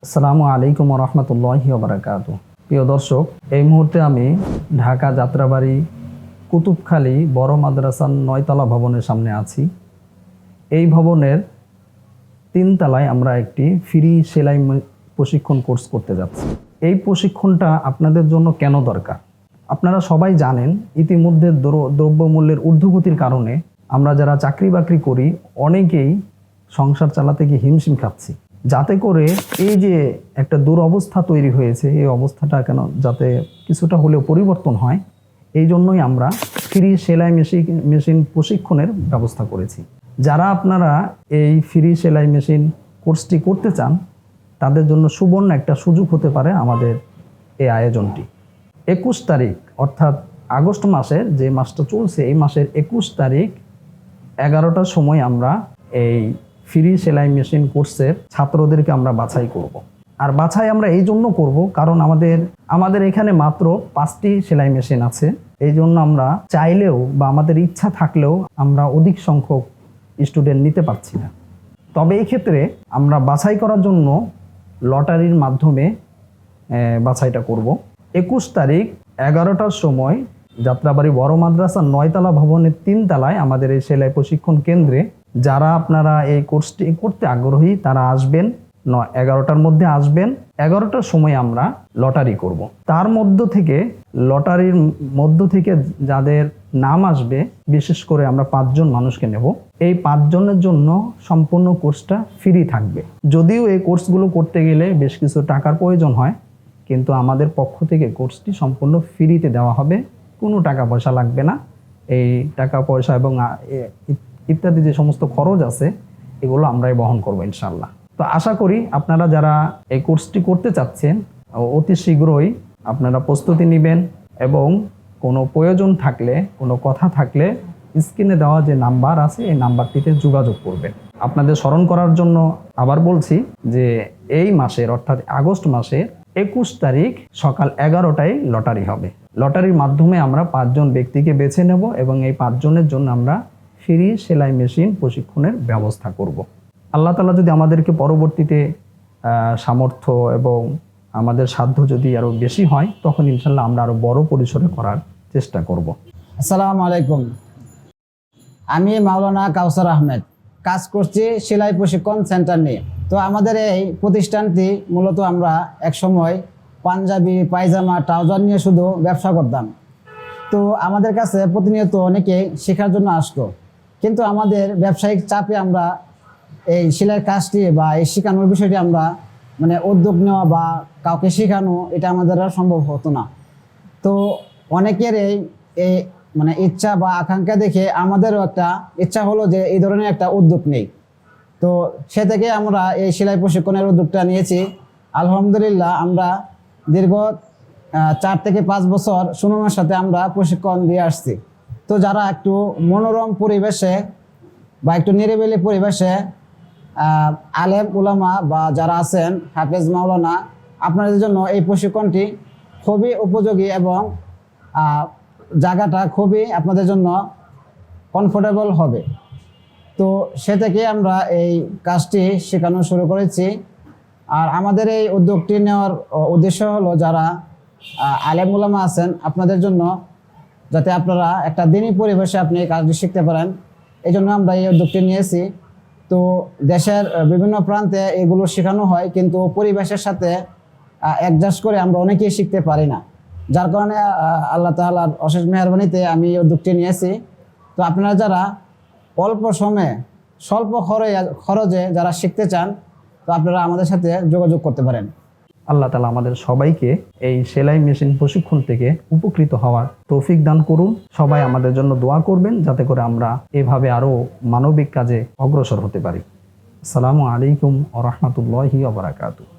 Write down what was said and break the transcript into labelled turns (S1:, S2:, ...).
S1: আসসালামু আলাইকুম রহমতুল্লাহি ওবারাকাতু। প্রিয় দর্শক, এই মুহূর্তে আমি ঢাকা যাত্রাবাড়ি কুতুবখালী বড় মাদ্রাসার 9তলা ভবনের সামনে আছি। এই ভবনের 3 তলায় আমরা একটি ফ্রি সেলাই প্রশিক্ষণ কোর্স করতে যাচ্ছি। এই প্রশিক্ষণটা আপনাদের জন্য কেন দরকার? আপনারা সবাই জানেন, ইতিমধ্যে দ্রব্যমূল্যের ঊর্ধ্বগতির কারণে আমরা যারা চাকরি বাকরি করি অনেকেই সংসার চালাতে গিয়ে হিমশিম খাচ্ছি। যাতে করে এই যে একটা দুরবস্থা তৈরি হয়েছে, এই অবস্থাটা কেন যাতে কিছুটা হলেও পরিবর্তন হয়, এই জন্যই আমরা ফ্রি সেলাই মেশিন প্রশিক্ষণের ব্যবস্থা করেছি। যারা আপনারা এই ফ্রি সেলাই মেশিন কোর্সটি করতে চান, তাদের জন্য সুবর্ণ একটা সুযোগ হতে পারে আমাদের এই আয়োজনটি। 21 তারিখ অর্থাৎ আগস্ট মাসের যে মাসটা চলছে, এই মাসের 21 তারিখ 11টার সময় আমরা এই ফ্রি সেলাই মেশিন কোর্সের ছাত্রদেরকে আমরা বাছাই করব। আর বাছাই আমরা এই জন্য করব কারণ আমাদের এখানে মাত্র 5টি সেলাই মেশিন আছে। এই জন্য আমরা চাইলেও বা আমাদের ইচ্ছা থাকলেও আমরা অধিক সংখ্যক স্টুডেন্ট নিতে পারছি না। তবে এই ক্ষেত্রে আমরা বাছাই করার জন্য লটারির মাধ্যমে বাছাইটা করব। 21 তারিখ 11টার সময় যাত্রাবাড়ি বড় মাদ্রাসার 9তলা ভবনের 3 তলায় আমাদের এই সেলাই প্রশিক্ষণ কেন্দ্রে যারা আপনারা এই কোর্সটি করতে আগ্রহী তারা আসবেন। 11টার মধ্যে আসবেন। 11টার সময় আমরা লটারি করব। তার লটারির মধ্য থেকে যাদের নাম আসবে, বিশেষ করে আমরা 5 জন মানুষকে নেব। এই 5 জনের জন্য সম্পূর্ণ কোর্সটা ফ্রি থাকবে। যদিও এই কোর্সগুলো করতে গেলে বেশ কিছু টাকার প্রয়োজন হয়, কিন্তু আমাদের পক্ষ থেকে কোর্সটি সম্পূর্ণ ফ্রিতে দেওয়া হবে। কোনো টাকা পয়সা লাগবে না। এই টাকা পয়সা এবং ইত্যাদি যে সমস্ত খরচ আছে, এগুলো আমরাই বহন করবো ইনশাল্লাহ। তো আশা করি আপনারা যারা এই কোর্সটি করতে চাচ্ছেন অতি শীঘ্রই আপনারা প্রস্তুতি নেবেন এবং কোনো প্রয়োজন থাকলে, কোনো কথা থাকলে স্ক্রিনে দেওয়া যে নাম্বার আছে এই নাম্বারটিতে যোগাযোগ করবেন। আপনাদের স্মরণ করার জন্য আবার বলছি যে এই মাসের অর্থাৎ আগস্ট মাসের 21 তারিখ সকাল 11টায় লটারি হবে। লটারির মাধ্যমে আমরা 5 জন ব্যক্তিকে বেছে নেব এবং এই 5 জনের জন্য আমরা ফ্রি সেলাই মেশিন প্রশিক্ষণের ব্যবস্থা করব। আল্লাহ তাআলা যদি আমাদেরকে পরবর্তীতে সামর্থ্য এবং আমাদের সাধ্য যদি আরও বেশি হয়, তখন ইনশাল্লাহ আমরা আরও বড় পরিসরে করার চেষ্টা করব।
S2: আসসালামু আলাইকুম। আমি মাওলানা কাউসার আহমেদ, কাজ করছি সেলাই প্রশিক্ষণ সেন্টার নিয়ে। তো আমাদের এই প্রতিষ্ঠানটি মূলত আমরা একসময় পাঞ্জাবি, পায়জামা, ট্রাউজার নিয়ে শুধু ব্যবসা করতাম। তো আমাদের কাছে প্রতিনিয়ত অনেকেই শেখার জন্য আসতো, কিন্তু আমাদের ব্যবসায়িক চাপে আমরা এই সেলাইয়ের কাজটি বা এই শেখানোর বিষয়টি আমরা উদ্যোগ নেওয়া বা কাউকে শেখানো এটা আমাদের আর সম্ভব হতো না। তো অনেকের এই ইচ্ছা বা আকাঙ্ক্ষা দেখে আমাদেরও একটা ইচ্ছা হলো যে এই ধরনের একটা উদ্যোগ নেই। তো সে থেকে আমরা এই সেলাই প্রশিক্ষণের উদ্যোগটা নিয়েছি। আলহামদুলিল্লাহ আমরা দীর্ঘ 4 থেকে 5 বছর সুনামের সাথে আমরা প্রশিক্ষণ দিয়ে আসছি। তো যারা একটু মনোরম পরিবেশে বা একটু নিরিবিলি পরিবেশে আলেম উলামা বা যারা আছেন হাফেজ মাওলানা, আপনাদের জন্য এই প্রশিক্ষণটি খুবই উপযোগী এবং জায়গাটা খুবই আপনাদের জন্য কমফোর্টেবল হবে। তো সে থেকে আমরা এই কাজটি শেখানো শুরু করেছি। আর আমাদের এই উদ্যোগটি নেওয়ার উদ্দেশ্য হলো যারা আলেম উলামা আছেন আপনাদের জন্য, যাতে আপনারা একটা দিনী পরিবেশে আপনি এই কাজটি শিখতে পারেন, এই জন্য আমরা এই উদ্যোগটি নিয়েছি। তো দেশের বিভিন্ন প্রান্তে এগুলো শেখানো হয়, কিন্তু পরিবেশের সাথে অ্যাডজাস্ট করে আমরা অনেকেই শিখতে পারি না। যার কারণে আল্লাহ তাআলার অশেষ মেহেরবানিতে আমি এই উদ্যোগটি নিয়েছি। তো আপনারা যারা অল্প সময়ে স্বল্প খরচে যারা শিখতে চান, তো আপনারা আমাদের সাথে যোগাযোগ করতে পারেন।
S1: আল্লাহ তাআলা আমাদের সবাইকে এই সেলাই মেশিন প্রশিক্ষণ থেকে উপকৃত হওয়ার তৌফিক দান করুন। সবাই আমাদের জন্য দোয়া করবেন যাতে করে আমরা এভাবে আরও মানবিক কাজে অগ্রসর হতে পারি। আসসালামু আলাইকুম ওয়া রাহমাতুল্লাহি ওয়া বারাকাতুহু।